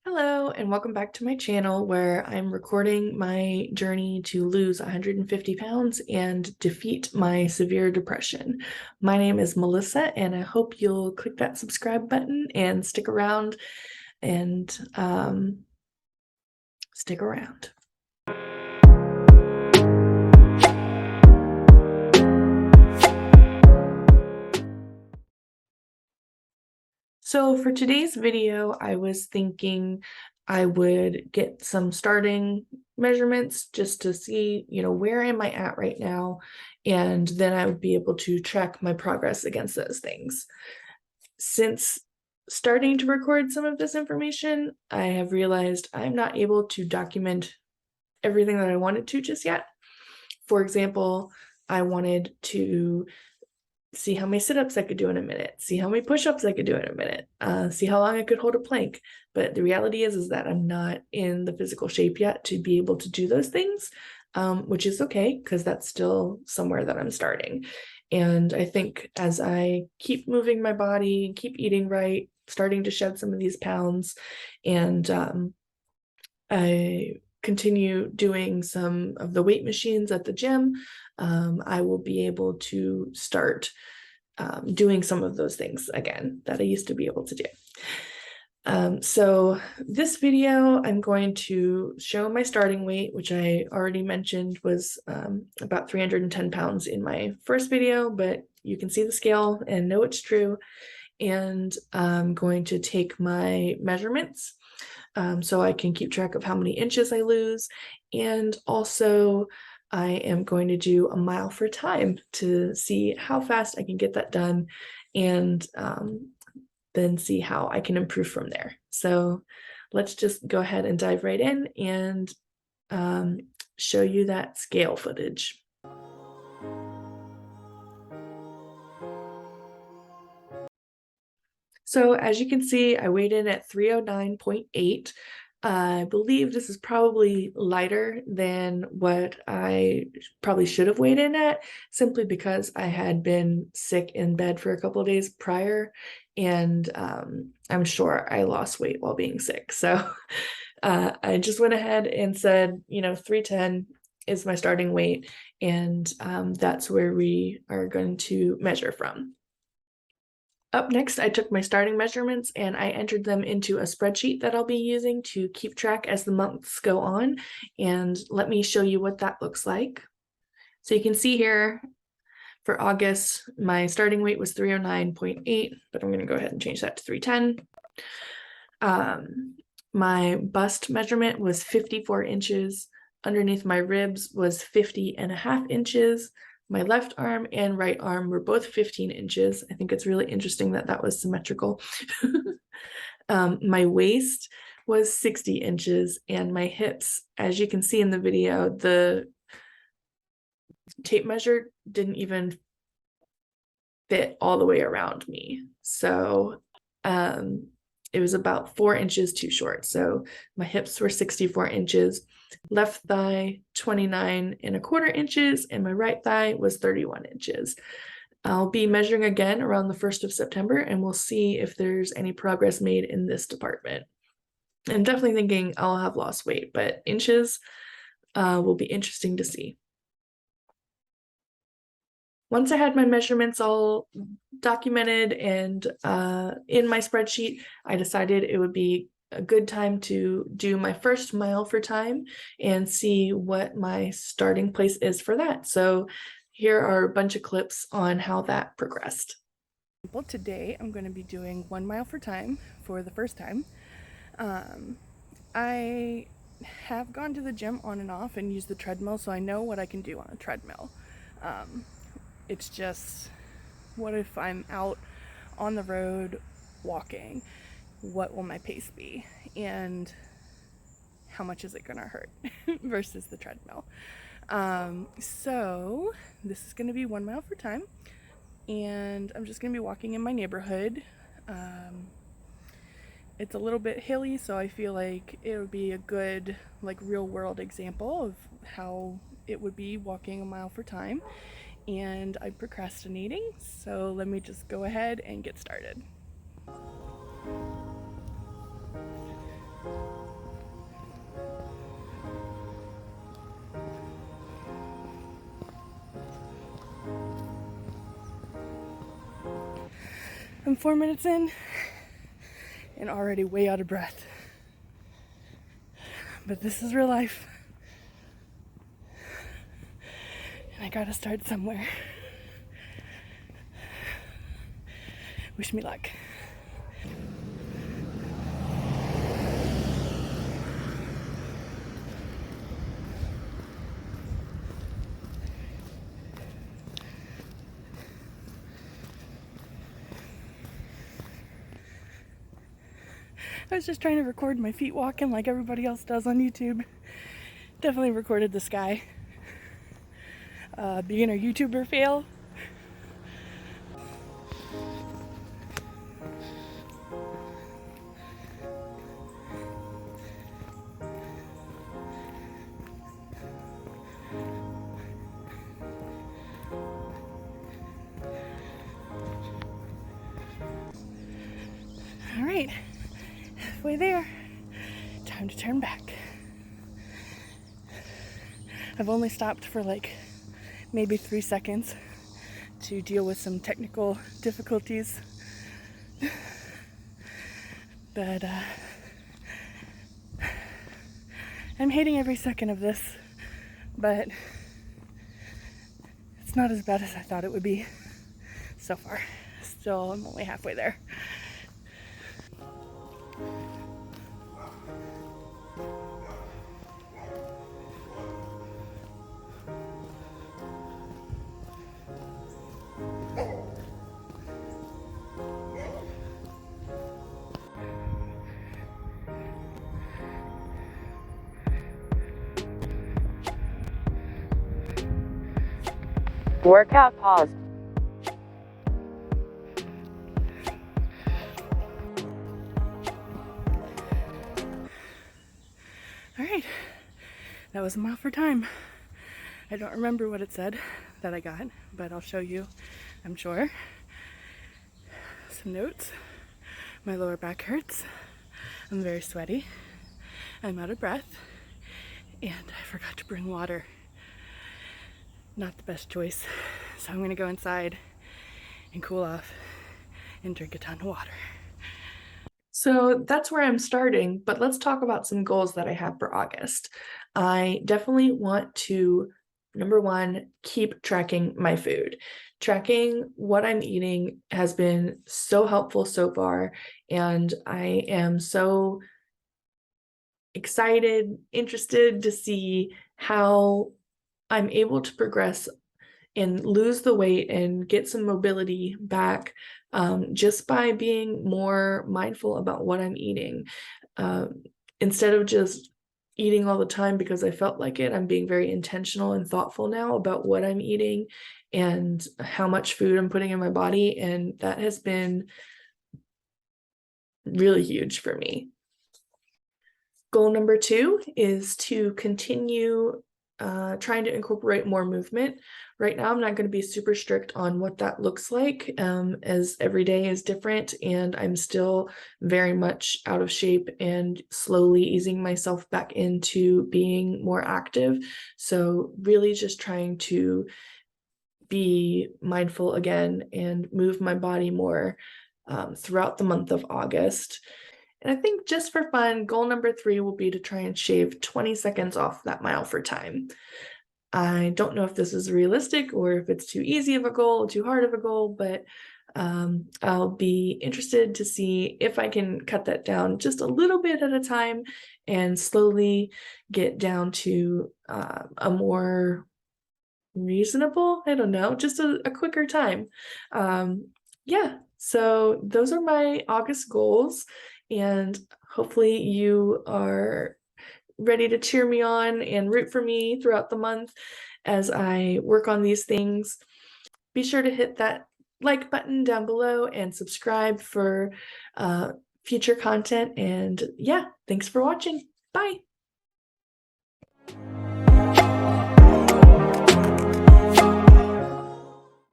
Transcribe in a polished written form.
Hello, and welcome back to my channel where I'm recording my journey to lose 150 pounds and defeat my severe depression. My name is Melissa, and I hope you'll click that subscribe button and stick around and stick around. So for today's video, I was thinking I would get some starting measurements just to see, where am I at right now? And then I would be able to track my progress against those things. Since starting to record some of this information, I have realized I'm not able to document everything that I wanted to just yet. For example, I wanted to see how many sit-ups I could do in a minute, see how many push-ups I could do in a minute, see how long I could hold a plank. But the reality is that I'm not in the physical shape yet to be able to do those things, which is okay because that's still somewhere that I'm starting. And I think as I keep moving my body, keep eating right, starting to shed some of these pounds, and I continue doing some of the weight machines at the gym, I will be able to start doing some of those things again that I used to be able to do. So this video, I'm going to show my starting weight, which I already mentioned was about 310 pounds in my first video, but you can see the scale and know it's true. And I'm going to take my measurements so I can keep track of how many inches I lose. And also I am going to do a mile for time to see how fast I can get that done and then see how I can improve from there. So let's just go ahead and dive right in and show you that scale footage. So as you can see, I weighed in at 309.8. I believe this is probably lighter than what I probably should have weighed in at, simply because I had been sick in bed for a couple of days prior, and I'm sure I lost weight while being sick. So I just went ahead and said, 310 is my starting weight, and that's where we are going to measure from. Up next, I took my starting measurements and I entered them into a spreadsheet that I'll be using to keep track as the months go on. And let me show you what that looks like. So you can see here for August, my starting weight was 309.8, but I'm going to go ahead and change that to 310. My bust measurement was 54 inches. Underneath my ribs was 50.5 inches. My left arm and right arm were both 15 inches. I think it's really interesting that that was symmetrical. My waist was 60 inches, and my hips, as you can see in the video, the tape measure didn't even fit all the way around me. So it was about 4 inches too short. So my hips were 64 inches, left thigh 29.25 inches, and my right thigh was 31 inches. I'll be measuring again around the 1st of September, and we'll see if there's any progress made in this department. I'm definitely thinking I'll have lost weight, but inches will be interesting to see. Once I had my measurements all documented and in my spreadsheet, I decided it would be a good time to do my first mile for time and see what my starting place is for that. So here are a bunch of clips on how that progressed. Well, today I'm going to be doing 1 mile for time for the first time. I have gone to the gym on and off and used the treadmill, so I know what I can do on a treadmill. It's just, what if I'm out on the road walking? What will my pace be? And how much is it going to hurt versus the treadmill? So this is going to be 1 mile for time, and I'm just going to be walking in my neighborhood. It's a little bit hilly, so I feel like it would be a good, real world example of how it would be walking a mile for time. And I'm procrastinating, so let me just go ahead and get started. I'm 4 minutes in and already way out of breath. But this is real life. And I gotta start somewhere. Wish me luck. I was just trying to record my feet walking like everybody else does on YouTube. Definitely recorded the sky. Beginner YouTuber fail. All right, halfway there. Time to turn back. I've only stopped for like maybe 3 seconds to deal with some technical difficulties. But I'm hating every second of this, but it's not as bad as I thought it would be so far. Still, I'm only halfway there. Workout paused. All right, that was a mile for time. I don't remember what it said that I got, but I'll show you, I'm sure. Some notes. My lower back hurts. I'm very sweaty. I'm out of breath. And I forgot to bring water. Not the best choice. So I'm gonna go inside and cool off and drink a ton of water. So that's where I'm starting, but let's talk about some goals that I have for August. I definitely want to, number one, keep tracking my food. Tracking what I'm eating has been so helpful so far, and I am so excited, interested to see how I'm able to progress and lose the weight and get some mobility back, just by being more mindful about what I'm eating. Instead of just eating all the time because I felt like it, I'm being very intentional and thoughtful now about what I'm eating and how much food I'm putting in my body, and that has been really huge for me. Goal number 2 is to continue trying to incorporate more movement. Right now, I'm not going to be super strict on what that looks like, as every day is different, and I'm still very much out of shape and slowly easing myself back into being more active. So really just trying to be mindful again and move my body more throughout the month of August. And I think just for fun, goal number 3 will be to try and shave 20 seconds off that mile for time. I don't know if this is realistic or if it's too easy of a goal, too hard of a goal, but I'll be interested to see if I can cut that down just a little bit at a time and slowly get down to a more reasonable, I don't know, just a quicker time. Yeah, so those are my August goals, and hopefully you are ready to cheer me on and root for me throughout the month as I work on these things. Be sure to hit that like button down below and subscribe for future content. And yeah, thanks for watching. Bye.